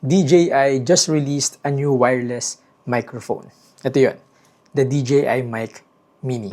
DJI just released a new wireless microphone. Ito yun, the DJI Mic Mini.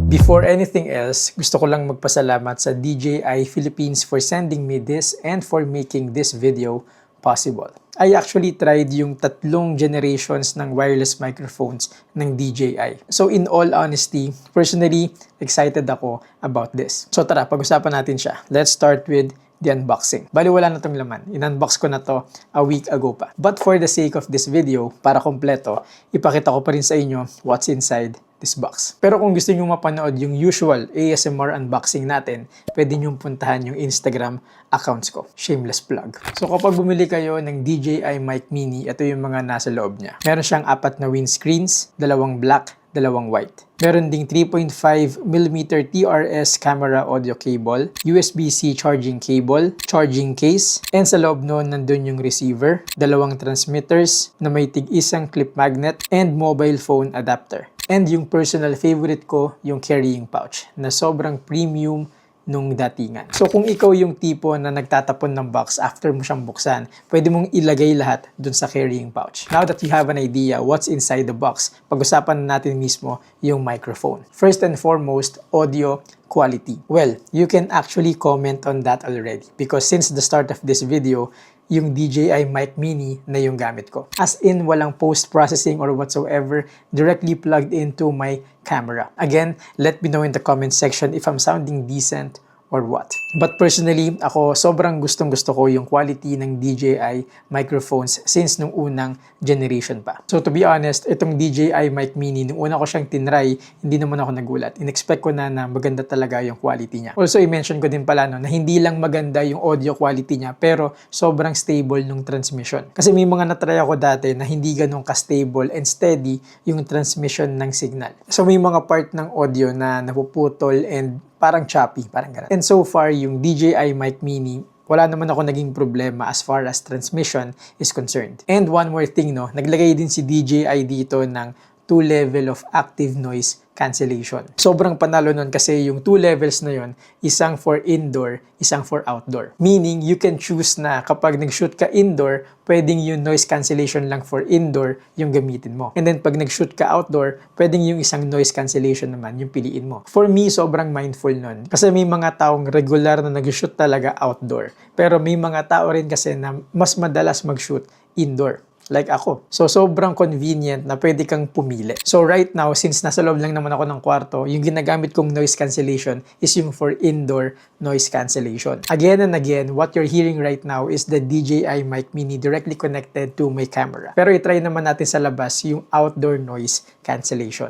Before anything else, gusto ko lang magpasalamat sa DJI Philippines for sending me this and for making this video possible. I actually tried yung 3 generations ng wireless microphones ng DJI. So in all honesty, personally, excited ako about this. So tara, pag-usapan natin siya. Let's start with the unboxing. Bali wala na tong laman. In-unbox ko na to a week ago pa. But for the sake of this video, para kompleto, ipakita ko pa rin sa inyo what's inside this box. Pero kung gusto nyo mapanood yung usual ASMR unboxing natin, pwede nyo puntahan yung Instagram accounts ko. Shameless plug. So kapag bumili kayo ng DJI Mic Mini, ito yung mga nasa loob niya. Meron siyang 4 na windscreens, 2 black, 2 white. Meron ding 3.5mm TRS camera audio cable, USB-C charging cable, charging case, and sa loob nun nandun yung receiver, 2 transmitters na may tig-isang clip magnet, and mobile phone adapter. And yung personal favorite ko, yung carrying pouch, na sobrang premium nung datingan. So kung ikaw yung tipo na nagtatapon ng box after mo siyang buksan, pwede mong ilagay lahat dun sa carrying pouch. Now that you have an idea what's inside the box, pag-usapan natin mismo yung microphone. First and foremost, audio quality. Well, you can actually comment on that already because since the start of this video, yung DJI Mic Mini na yung gamit ko. As in, walang post-processing or whatsoever, directly plugged into my camera. Again, let me know in the comment section if I'm sounding decent or what. But personally, ako sobrang gustong-gusto ko yung quality ng DJI microphones since nung unang generation pa. So to be honest, itong DJI Mic Mini, nung una ko siyang tinry, hindi naman ako nagulat. In-expect ko na maganda talaga yung quality niya. Also, i-mention ko din pala na hindi lang maganda yung audio quality niya, pero sobrang stable nung transmission. Kasi may mga natry ako dati na hindi ganun ka-stable and steady yung transmission ng signal. So may mga part ng audio na napuputol and parang choppy, parang gano'n. And so far, yung DJI Mic Mini, wala naman ako naging problema as far as transmission is concerned. And one more thing, no, naglagay din si DJI dito ng 2 level of active noise cancellation. Sobrang panalo nun kasi yung 2 levels na yon, isang for indoor, isang for outdoor. Meaning, you can choose na kapag nag-shoot ka indoor, pwedeng yung noise cancellation lang for indoor yung gamitin mo. And then pag nag-shoot ka outdoor, pwedeng yung isang noise cancellation naman yung piliin mo. For me, sobrang mindful nun. Kasi may mga taong regular na nag-shoot talaga outdoor. Pero may mga tao rin kasi na mas madalas mag-shoot indoor. Like ako. So, sobrang convenient na pwede kang pumili. So, right now, since nasa loob lang naman ako ng kwarto, yung ginagamit kong noise cancellation is yung for indoor noise cancellation. Again and again, what you're hearing right now is the DJI Mic Mini directly connected to my camera. Pero itry naman natin sa labas yung outdoor noise cancellation.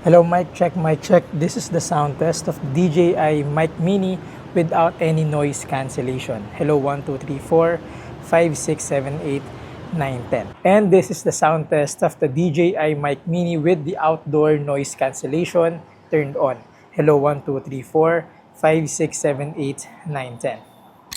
Hello, mic check, mic check. This is the sound test of DJI Mic Mini without any noise cancellation. Hello, 1, 2, 3, 4. 5, 6, 7, 8, 9, 10. And this is the sound test of the DJI Mic Mini with the outdoor noise cancellation turned on. Hello, 1, 2, 3, 4, 5, 6, 7, 8, 9, 10.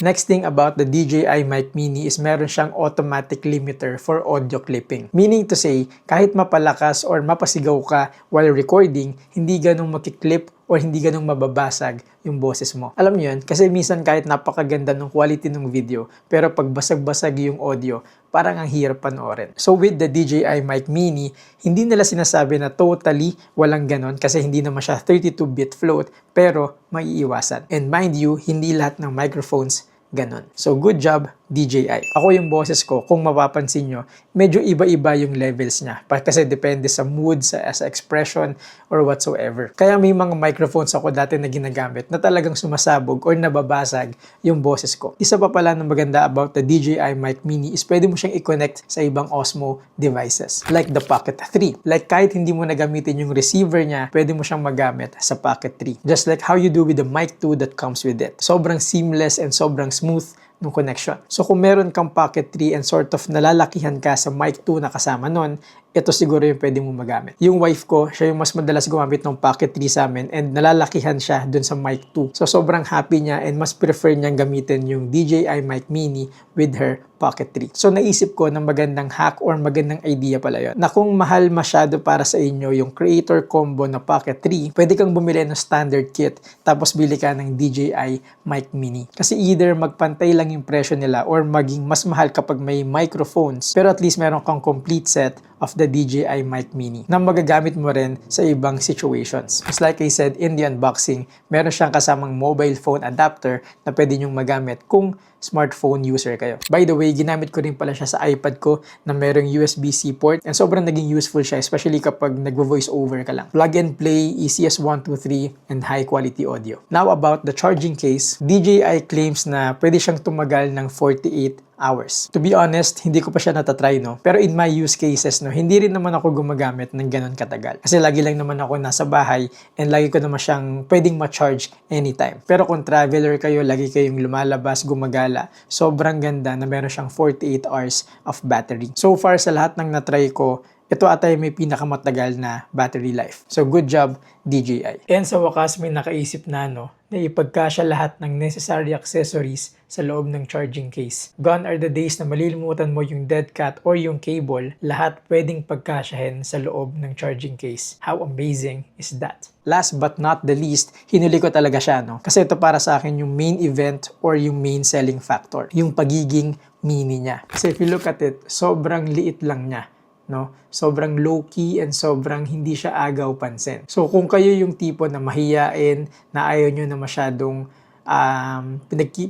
Next thing about the DJI Mic Mini is meron siyang automatic limiter for audio clipping. Meaning to say, kahit mapalakas or mapasigaw ka while recording, hindi ganong makiklip or hindi ganong mababasag yung boses mo. Alam niyo yun? Kasi minsan kahit napakaganda ng quality ng video, pero pag basag-basag yung audio, parang ang hirap panoorin. So with the DJI Mic Mini, hindi nila sinasabi na totally walang ganon kasi hindi naman siya 32-bit float, pero maiiwasan. And mind you, hindi lahat ng microphones ganon. So good job, DJI. Ako yung boses ko, kung mapapansin nyo, medyo iba-iba yung levels niya. Kasi depende sa mood, sa expression, or whatsoever. Kaya may mga microphones ako dati na ginagamit na talagang sumasabog or nababasag yung boses ko. Isa pa pala na maganda about the DJI Mic Mini is pwede mo siyang i-connect sa ibang Osmo devices. Like the Pocket 3. Like kahit hindi mo nagamitin yung receiver niya, pwede mo siyang magamit sa Pocket 3. Just like how you do with the Mic 2 that comes with it. Sobrang seamless and sobrang smooth ng connection. So kung meron kang Pocket 3 and sort of nalalakihan ka sa Mic 2 na kasama nun, ito siguro yung pwede mo magamit. Yung wife ko, siya yung mas madalas gumamit ng Pocket 3 sa amin and nalalakihan siya dun sa mic 2. So sobrang happy niya and mas prefer niyang gamitin yung DJI Mic Mini with her Pocket 3. So naisip ko na magandang hack or magandang idea pala yun. Na kung mahal masyado para sa inyo yung creator combo na Pocket 3, pwede kang bumili ng standard kit tapos bili ka ng DJI Mic Mini. Kasi either magpantay lang yung presyo nila or maging mas mahal kapag may microphones pero at least meron kang complete set of the DJI Mic Mini na magagamit mo rin sa ibang situations. Just like I said in the unboxing, meron siyang kasamang mobile phone adapter na pwede nyong magamit kung smartphone user kayo. By the way, ginamit ko rin pala siya sa iPad ko na merong USB-C port and sobrang naging useful siya especially kapag nagvo-voice over ka lang. Plug and play, easy as 1, 2, 3, and high quality audio. Now about the charging case, DJI claims na pwede siyang tumagal ng 48 hours. To be honest, hindi ko pa siya natatry, no? Pero in my use cases, no, hindi rin naman ako gumagamit ng ganun katagal. Kasi lagi lang naman ako nasa bahay and lagi ko naman siyang pwedeng ma-charge anytime. Pero kung traveler kayo, lagi kayong lumalabas, gumagala, sobrang ganda na meron siyang 48 hours of battery. So far sa lahat ng natry ko, ito ata may pinakamatagal na battery life. So good job, DJI. And sa wakas may nakaisip na na ipagkasya lahat ng necessary accessories sa loob ng charging case. Gone are the days na malilimutan mo yung dead cat or yung cable, lahat pwedeng pagkasyahin sa loob ng charging case. How amazing is that? Last but not the least, hinuli ko talaga siya, no? Kasi ito para sa akin yung main event or yung main selling factor, yung pagiging mini niya. Kasi if you look at it, sobrang liit lang niya. No? Sobrang low-key and sobrang hindi siya agaw pansin. So kung kayo yung tipo na mahiyain, na ayaw nyo na masyadong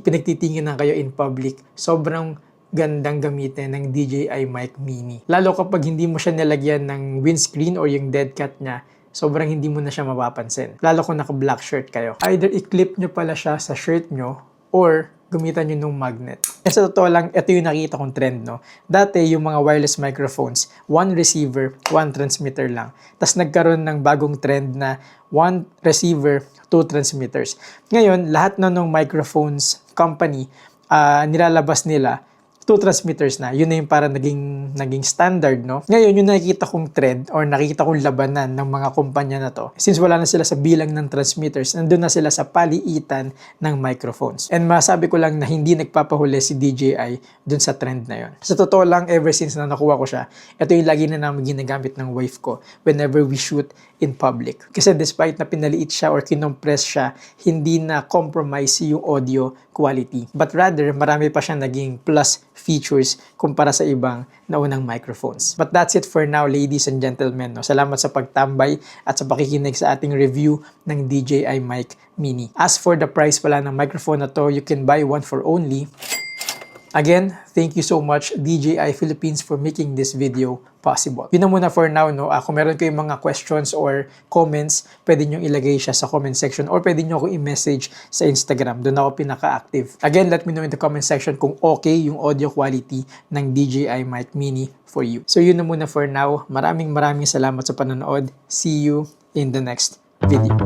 pinagtitinginan kayo in public, sobrang gandang gamitin ng DJI Mic Mini. Lalo kapag hindi mo siya nilagyan ng windscreen or yung dead cat niya, sobrang hindi mo na siya mapapansin. Lalo kung naka-black shirt kayo. Either i-clip nyo pala siya sa shirt nyo or gamitan nyo ng magnet. And sa totoo lang, ito yung nakita kong trend, no? Dati, yung mga wireless microphones, one receiver, one transmitter lang. Tapos nagkaroon ng bagong trend na one receiver, two transmitters. Ngayon, lahat na ng microphones company, nilalabas nila, two transmitters na. Yun na yung para naging standard, no? Ngayon, yung nakikita kong trend or nakikita kong labanan ng mga kumpanya na to, since wala na sila sa bilang ng transmitters, nandun na sila sa paliitan ng microphones. And masabi ko lang na hindi nagpapahuli si DJI dun sa trend na yun. Sa totoo lang, ever since na nakuha ko siya, ito yung lagi na namin ginagamit ng wife ko whenever we shoot in public. Kasi despite na pinaliit siya or kinompress siya, hindi na compromise yung audio quality. But rather, marami pa siyang naging plus features kumpara sa ibang naunang microphones. But that's it for now, ladies and gentlemen. No? Salamat sa pagtambay at sa pakikinig sa ating review ng DJI Mic Mini. As for the price pala ng microphone na to, you can buy one for only. Again, thank you so much DJI Philippines for making this video possible. Yun na muna for now, no? Kung meron kayong mga questions or comments, pwede nyo ilagay siya sa comment section or pwede nyo ako i-message sa Instagram. Doon ako pinaka-active. Again, let me know in the comment section kung okay yung audio quality ng DJI Mic Mini for you. So yun na muna for now. Maraming salamat sa panonood. See you in the next video.